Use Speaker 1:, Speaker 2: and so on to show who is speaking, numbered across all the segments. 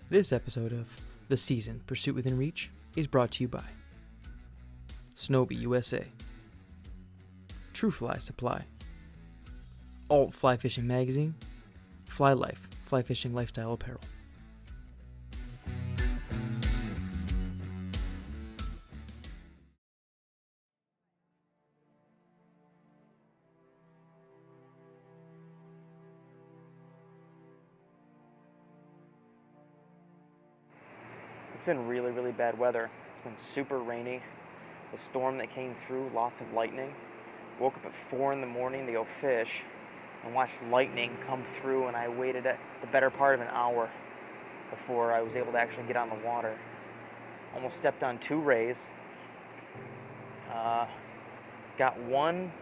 Speaker 1: This episode of The Season Pursuit Within Reach is brought to you by Snowbee USA, True Fly Supply, Alt Fly Fishing Magazine, Fly Life, Fly Fishing Lifestyle Apparel.
Speaker 2: It's been really bad weather. It's been super rainy. The storm that came through, lots of lightning. Woke up at 4 in the morning to go fish and watched lightning come through, and I waited the better part of an hour before I was able to actually get on the water. Almost stepped on 2 rays. Got one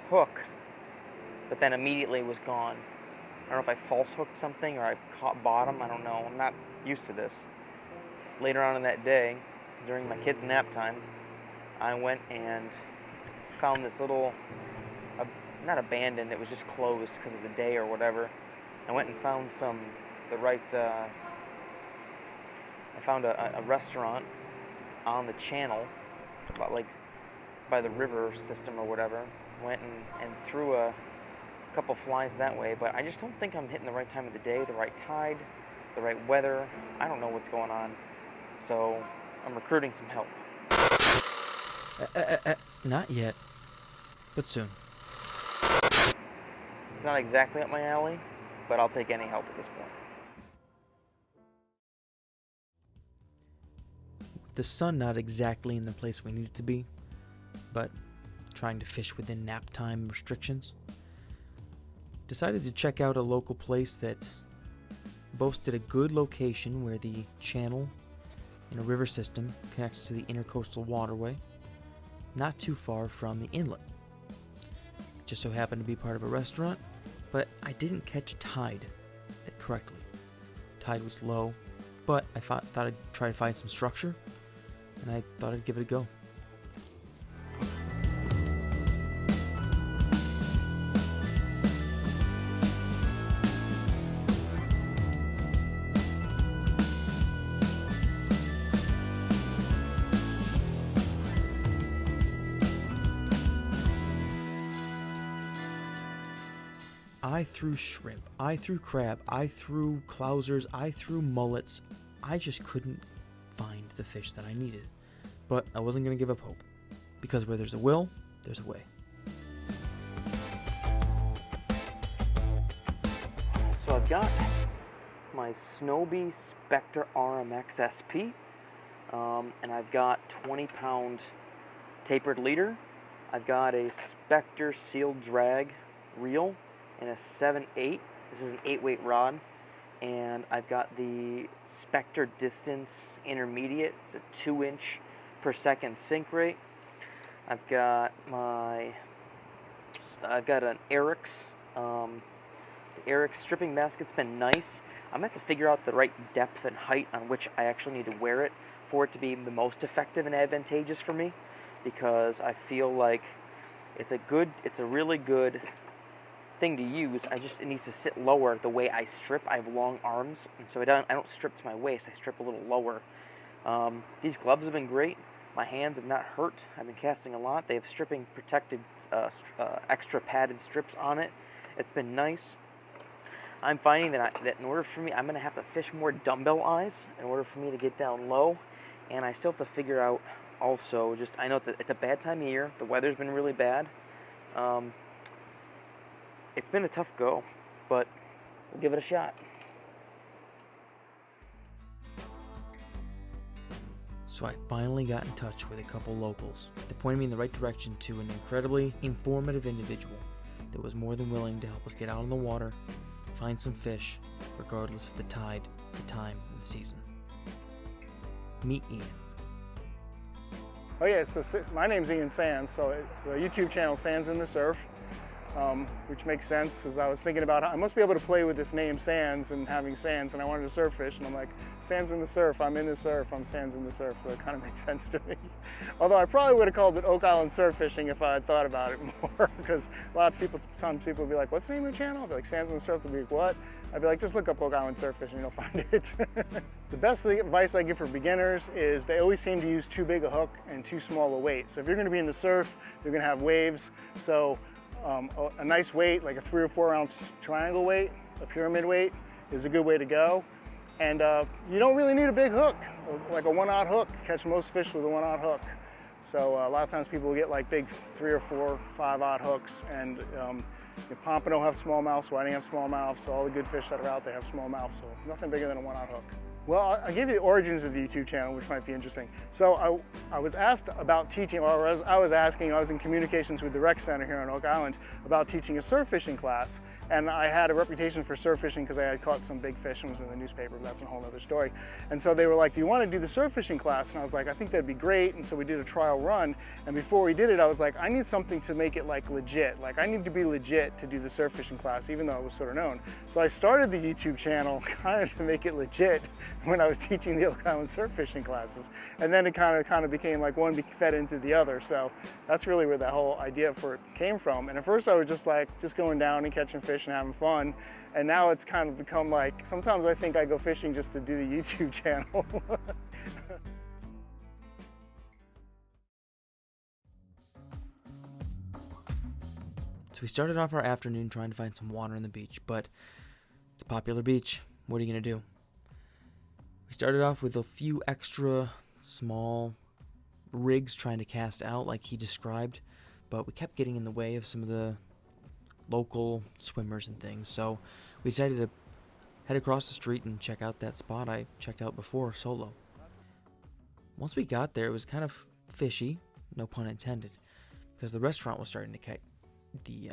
Speaker 2: hook, but then immediately was gone. I don't know if I false hooked something or I caught bottom. I don't know. I'm not used to this. Later on in that day, during my kids' nap time, I went and found this little, not abandoned, it was just closed because of the day or whatever. I went and found I found a restaurant on the channel, about like by the river system or whatever. Went and threw a couple flies that way, but I just don't think I'm hitting the right time of the day, the right tide, the right weather. I don't know what's going on. So I'm recruiting some help.
Speaker 1: Not yet, but soon.
Speaker 2: It's not exactly up my alley, but I'll take any help at this point.
Speaker 1: The sun not exactly in the place we need it to be, but trying to fish within nap time restrictions. Decided to check out a local place that boasted a good location where the channel in a river system connects to the intercoastal waterway, not too far from the inlet. Just so happened to be part of a restaurant, but I didn't catch tide correctly. Tide was low, but I thought I'd try to find some structure, and I thought I'd give it a go. I threw shrimp, I threw crab, I threw clousers, I threw mullets. I just couldn't find the fish that I needed. But I wasn't going to give up hope, because where there's a will, there's a way.
Speaker 2: So I've got my Snowbee Spectre RMX SP, and I've got 20-pound tapered leader. I've got a Spectre sealed drag reel and a 7/8. This is an 8-weight rod, and I've got the Spectre Distance Intermediate. It's a 2-inch per second sink rate. I've got an Eric's. The Eric's stripping basket's been nice. I'm gonna have to figure out the right depth and height on which I actually need to wear it for it to be the most effective and advantageous for me, because I feel like it's a really good thing to use. It needs to sit lower the way I strip. I have long arms, and so I don't strip to my waist. I strip a little lower. These gloves have been great. My hands have not hurt. I've been casting a lot. They have stripping protected, extra padded strips on it. It's been nice. I'm finding that in order for me, I'm going to have to fish more dumbbell eyes in order for me to get down low, and I still have to figure out also, I know it's a bad time of year. The weather's been really bad. It's been a tough go, but we'll give it a shot.
Speaker 1: So I finally got in touch with a couple locals that pointed me in the right direction to an incredibly informative individual that was more than willing to help us get out on the water, find some fish, regardless of the tide, the time, or the season. Meet Ian.
Speaker 3: Oh yeah, so my name's Ian Sands, so the YouTube channel Sands in the Surf. which makes sense because I was thinking about how I must be able to play with this name Sands and having sands, and I wanted to surf fish, and I'm like, sands in the surf, I'm in the surf, I'm sands in the surf, so it kind of made sense to me. Although I probably would have called it Oak Island Surf Fishing if I had thought about it more, because a lot of people, some people would be like, what's the name of the channel? I'd be like, Sands in the Surf. They'd be like, what? I'd be like, just look up Oak Island Surf Fishing, you'll find it. The best advice I give for beginners is they always seem to use too big a hook and too small a weight. So if you're going to be in the surf, you're going to have waves. So a nice weight, like a 3 or 4 ounce triangle weight, a pyramid weight, is a good way to go. And you don't really need a big hook, like a 1/0 hook. Catch most fish with a 1/0 hook. So a lot of times people will get like big 3 or 4, 5/0 hooks, and pompano have smallmouths, whiting have smallmouths, so all the good fish that are out there have smallmouths, so nothing bigger than a 1/0 hook. Well, I'll give you the origins of the YouTube channel, which might be interesting. So I was asked about teaching, or I was in communications with the rec center here on Oak Island about teaching a surf fishing class. And I had a reputation for surf fishing because I had caught some big fish and was in the newspaper, but that's a whole other story. And so they were like, do you want to do the surf fishing class? And I was like, I think that'd be great. And so we did a trial run. And before we did it, I was like, I need something to make it like legit. Like I need to be legit to do the surf fishing class, even though it was sort of known. So I started the YouTube channel kind of to make it legit when I was teaching the Oak Island surf fishing classes. And then it kind of became like one fed into the other. So that's really where the whole idea for it came from. And at first I was just going down and catching fish and having fun. And now it's kind of become like, sometimes I think I go fishing just to do the YouTube channel.
Speaker 1: So we started off our afternoon trying to find some water on the beach, but it's a popular beach. What are you going to do? We started off with a few extra small rigs trying to cast out like he described, but we kept getting in the way of some of the local swimmers and things, so we decided to head across the street and check out that spot I checked out before solo. Once we got there, it was kind of fishy, no pun intended, because the restaurant was starting to catch the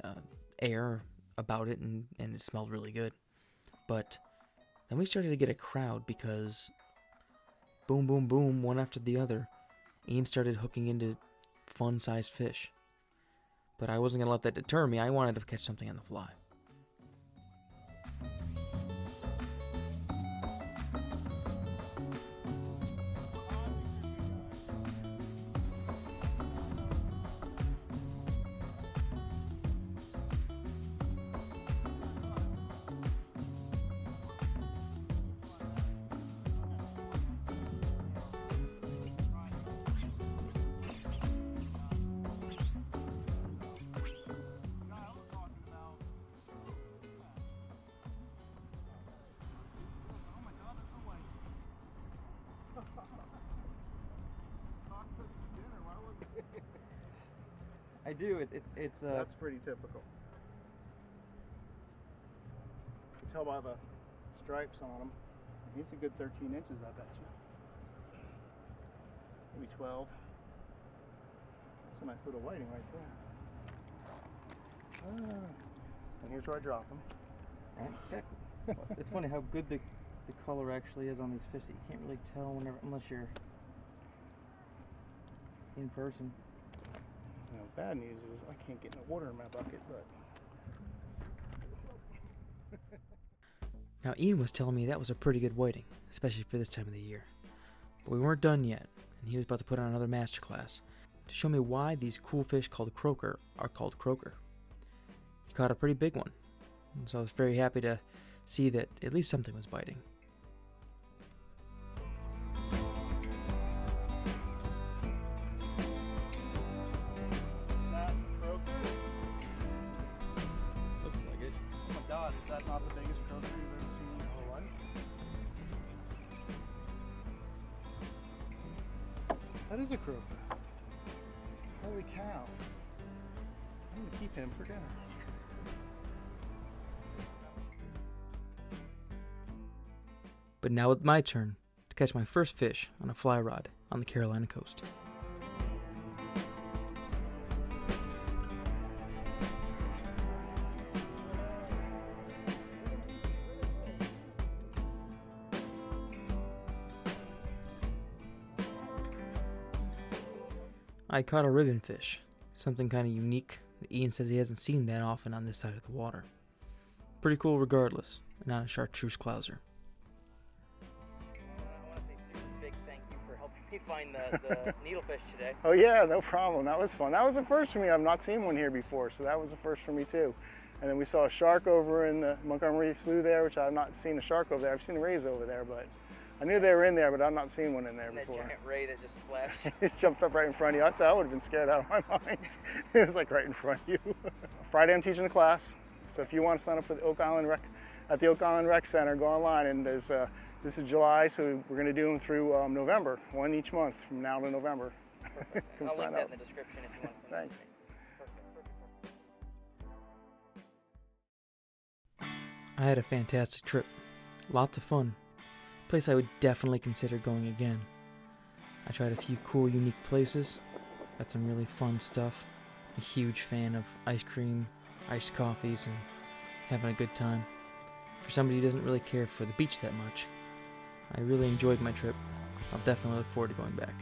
Speaker 1: air about it, and it smelled really good. But then we started to get a crowd because boom, boom, boom, one after the other, Aim started hooking into fun-sized fish. But I wasn't going to let that deter me. I wanted to catch something on the fly. I do. It's
Speaker 3: That's pretty typical. You can tell by the stripes on him. He's a good 13 inches, I bet you. Maybe 12. That's a nice little whiting right there. And here's where I drop him.
Speaker 4: It's funny how good the color actually is on these fish that you can't really tell unless you're in person.
Speaker 3: You know, bad news is I can't get no water in my bucket, but...
Speaker 1: Now Ian was telling me that was a pretty good whiting, especially for this time of the year. But we weren't done yet, and he was about to put on another masterclass to show me why these cool fish called croaker are called croaker. He caught a pretty big one, and so I was very happy to see that at least something was biting.
Speaker 4: Looks like it.
Speaker 3: Oh my God, is that not the biggest croaker you've ever seen in your whole life? That is a croaker. Holy cow. I'm gonna keep him for dinner.
Speaker 1: But now it's my turn to catch my first fish on a fly rod on the Carolina coast. I caught a ribbon fish, something kind of unique that Ian says he hasn't seen that often on this side of the water. Pretty cool regardless, not a chartreuse clouser.
Speaker 2: I want to say super big thank you for helping me find the needlefish today.
Speaker 3: Oh yeah, no problem. That was fun. That was a first for me. I've not seen one here before, so that was a first for me too. And then we saw a shark over in the Montgomery Slough there, which I've not seen a shark over there. I've seen rays over there, but I knew they were in there, but I've not seen one in there
Speaker 2: And
Speaker 3: before.
Speaker 2: that giant ray that just splashed.
Speaker 3: It jumped up right in front of you. I said I would have been scared out of my mind. It was like right in front of you. Friday I'm teaching a class, so if you want to sign up for the Oak Island Rec Center, go online. And there's this is July, so we're going to do them through November, one each month from now to November. Come
Speaker 2: I'll
Speaker 3: sign
Speaker 2: link that
Speaker 3: up.
Speaker 2: in the description if you want to.
Speaker 3: Thanks.
Speaker 1: I had a fantastic trip. Lots of fun. Place I would definitely consider going again. I tried a few cool, unique places. Got some really fun stuff. A huge fan of ice cream, iced coffees, and having a good time. For somebody who doesn't really care for the beach that much, I really enjoyed my trip. I'll definitely look forward to going back.